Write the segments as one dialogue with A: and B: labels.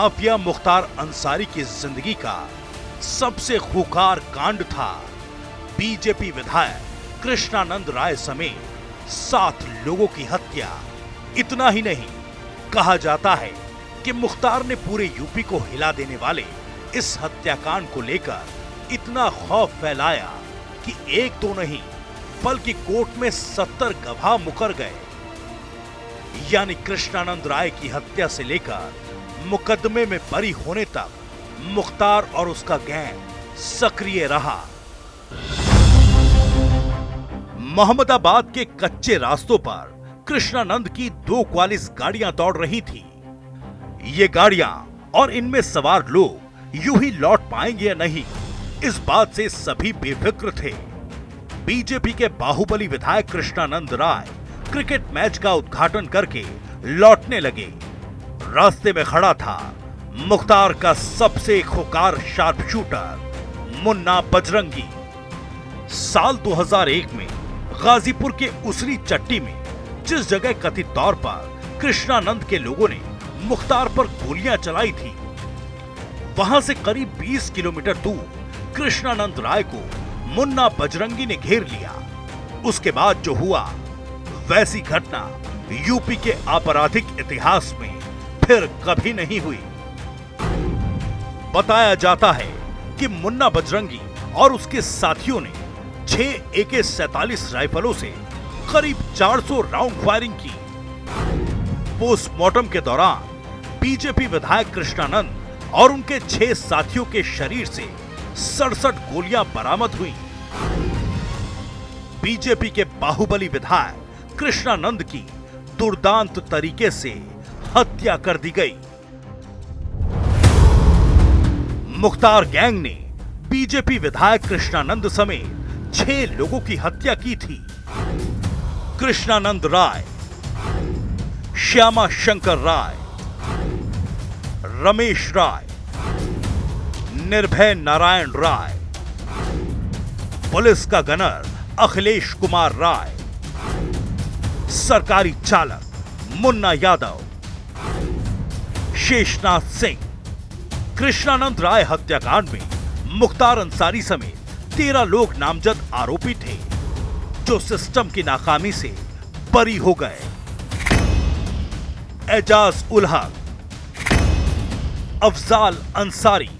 A: Mafia Mukhtar Ansari की जिंदगी का सबसे खूंखार कांड था बीजेपी विधायक कृष्णानंद राय समेत 7 लोगों की हत्या। इतना ही नहीं, कहा जाता है कि मुख्तार ने पूरे यूपी को हिला देने वाले इस हत्याकांड को लेकर इतना खौफ फैलाया कि एक तो नहीं बल्कि कोर्ट में 70 गवाह मुकर गए। यानी कृष्णानंद राय की हत्या से लेकर मुकदमे में बरी होने तक मुख्तार और उसका गैंग सक्रिय रहा। मोहम्मदाबाद के कच्चे रास्तों पर कृष्णानंद की 2 क्वालिस गाड़ियां दौड़ रही थी। ये गाड़ियां और इनमें सवार लोग यूं ही लौट पाएंगे या नहीं, इस बात से सभी बेफिक्र थे। बीजेपी के बाहुबली विधायक कृष्णानंद राय क्रिकेट मैच का उद्घाटन करके लौटने लगे। रास्ते में खड़ा था मुख्तार का सबसे खूंखार शार्पशूटर मुन्ना बजरंगी। साल 2001 में गाजीपुर के उसरी चट्टी में जिस जगह कथित तौर पर कृष्णानंद के लोगों ने मुख्तार पर गोलियां चलाई थी, वहां से करीब 20 किलोमीटर दूर कृष्णानंद राय को मुन्ना बजरंगी ने घेर लिया। उसके बाद जो हुआ, वैसी घटना यूपी के आपराधिक इतिहास में फिर कभी नहीं हुई। बताया जाता है कि मुन्ना बजरंगी और उसके साथियों ने 6 AK-47 राइफलों से करीब 400 राउंड फायरिंग की। पोस्टमार्टम के दौरान बीजेपी विधायक कृष्णानंद और उनके 6 साथियों के शरीर से 67 गोलियां बरामद हुई। बीजेपी के बाहुबली विधायक कृष्णानंद की दुर्दांत तरीके से हत्या कर दी गई। मुख्तार गैंग ने बीजेपी विधायक कृष्णानंद समेत 6 लोगों की हत्या की थी। कृष्णानंद राय, श्यामा शंकर राय, रमेश राय, निर्भय नारायण राय, पुलिस का गनर अखिलेश कुमार राय, सरकारी चालक मुन्ना यादव, शेषनाथ सिंह। कृष्णानंद राय हत्याकांड में मुख्तार अंसारी समेत 13 लोग नामजद आरोपी थे, जो सिस्टम की नाकामी से बरी हो गए। एजाज उल हक, अफजाल अंसारी,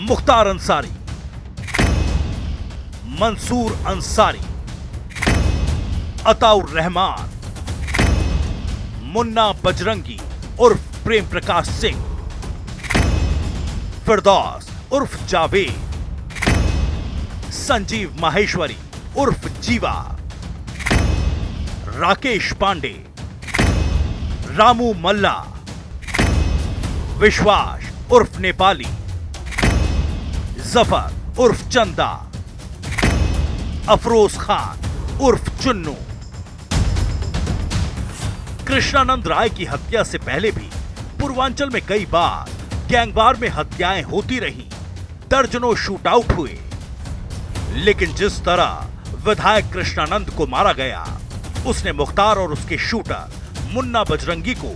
A: मुख्तार अंसारी, मंसूर अंसारी, अताउर रहमान, मुन्ना बजरंगी उर्फ प्रेम प्रकाश सिंह, फिरदौस उर्फ जावेद, संजीव माहेश्वरी उर्फ जीवा, राकेश पांडे, रामू मल्ला, विश्वास उर्फ नेपाली, जफर उर्फ चंदा, अफरोज खान उर्फ चुन्नू। कृष्णानंद राय की हत्या से पहले भी पूर्वांचल में कई बार गैंगवार में हत्याएं होती रहीं, दर्जनों शूटआउट हुए, लेकिन जिस तरह विधायक कृष्णानंद को मारा गया, उसने मुख्तार और उसके शूटर मुन्ना बजरंगी को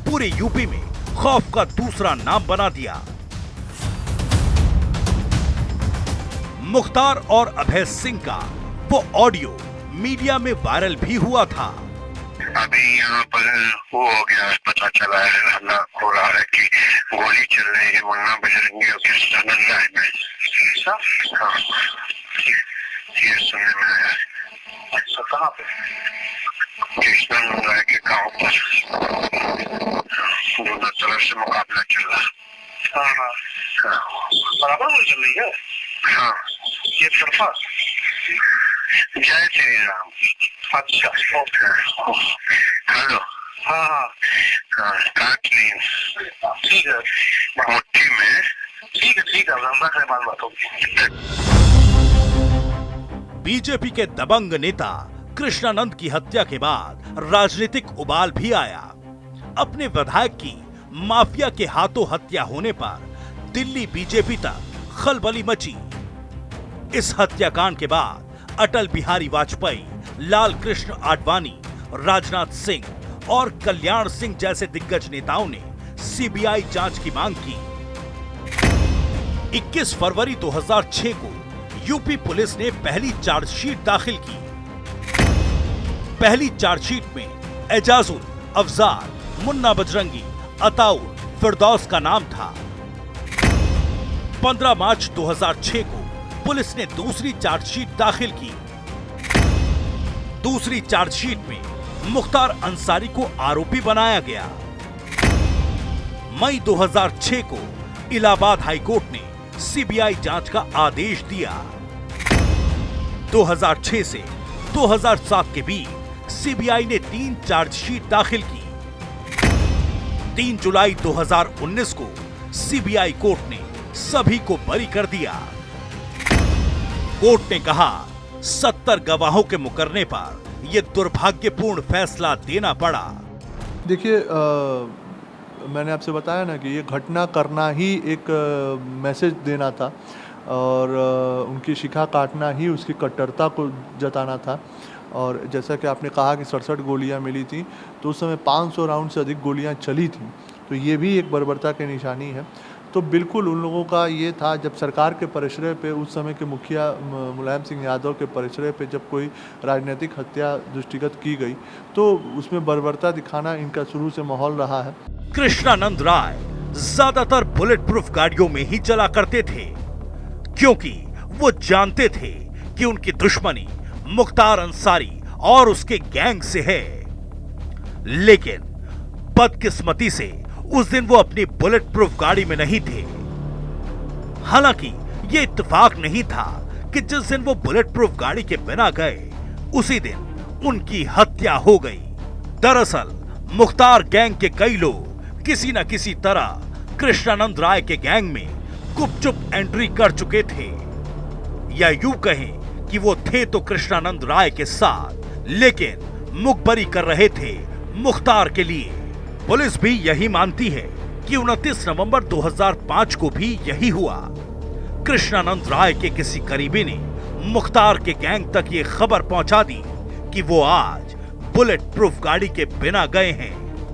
A: पूरे यूपी में खौफ का दूसरा नाम बना दिया। मुख्तार और अभय सिंह का वो ऑडियो मीडिया में वायरल भी हुआ था।
B: अभी यहाँ पर वो हो गया, पता चला है, हल्ला हो रहा है कि गोली चल रही है मुन्ना बजरंगी और कृष्णानंद राय में। हाँ, ये सुनने में आया है। अच्छा, कहाँ पे? कृष्णानंद राय के गांव पर दोनों तरफ से मुकाबला चल रहा है। हाँ, बराबर गोली चल रही है। हाँ, ये तरफा। जय श्री राम। अच्छा, ओके। हेलो। हाँ हाँ काट ली। ठीक है, मुट्ठी में। ठीक है, बात होगी।
A: बीजेपी के दबंग नेता कृष्णानंद की हत्या के बाद राजनीतिक उबाल भी आया। अपने विधायक की माफिया के हाथों हत्या होने पर दिल्ली बीजेपी तक खलबली मची। इस हत्याकांड के बाद अटल बिहारी वाजपेयी, लाल कृष्ण आडवाणी, राजनाथ सिंह और कल्याण सिंह जैसे दिग्गज नेताओं ने सीबीआई जांच की मांग की। 21 फरवरी 2006 को यूपी पुलिस ने पहली चार्जशीट दाखिल की। पहली चार्जशीट में एजाजुल, अफजार, मुन्ना बजरंगी, अताउर, फिरदौस का नाम था। 15 मार्च 2006 को पुलिस ने दूसरी चार्जशीट दाखिल की। दूसरी चार्जशीट में मुख्तार अंसारी को आरोपी बनाया गया। मई 2006 को इलाहाबाद हाईकोर्ट ने सीबीआई जांच का आदेश दिया। 2006 से 2007 के बीच सीबीआई ने 3 चार्जशीट दाखिल की। 3 जुलाई 2019 को सीबीआई कोर्ट ने सभी को बरी कर दिया। कोर्ट ने कहा 70 गवाहों के मुकरने पर यह दुर्भाग्यपूर्ण फैसला देना पड़ा।
C: देखिए, मैंने आपसे बताया ना कि ये घटना करना ही एक मैसेज देना था और उनकी शिखा काटना ही उसकी कट्टरता को जताना था। और जैसा कि आपने कहा कि 67 गोलियां मिली थी, तो उस समय 500 राउंड से अधिक गोलियां चली थी, तो ये भी एक बर्बरता की निशानी है। तो बिल्कुल उन लोगों का ये था, जब सरकार के परिश्रय पे, उस समय के मुखिया मुलायम सिंह यादव के परिश्रय पे जब कोई राजनीतिक हत्या दृष्टिगत की गई, तो उसमें बर्बरता दिखाना इनका शुरू से माहौल रहा है।
A: कृष्णानंद राय ज्यादातर बुलेट प्रूफ गाड़ियों में ही चला करते थे, क्योंकि वो जानते थे कि उनकी दुश्मनी मुख्तार अंसारी और उसके गैंग से है। लेकिन बदकिस्मती से उस दिन वो अपनी बुलेट प्रूफ गाड़ी में नहीं थे। हालांकि ये इत्तेफाक नहीं था कि जिस दिन वो बुलेट प्रूफ गाड़ी के बिना गए, उसी दिन उनकी हत्या हो गई। दरअसल मुख्तार गैंग के कई लोग किसी न किसी तरह कृष्णानंद राय के गैंग में गुपचुप एंट्री कर चुके थे, या यूं कहें कि वो थे तो कृष्णानंद राय के साथ, लेकिन मुखबरी कर रहे थे मुख्तार के लिए। पुलिस भी यही मानती है कि 29 नवंबर 2005 को भी यही हुआ। कृष्णानंद राय के किसी करीबी ने मुख्तार के गैंग तक ये खबर पहुंचा दी कि वो आज बुलेट प्रूफ गाड़ी के बिना गए हैं।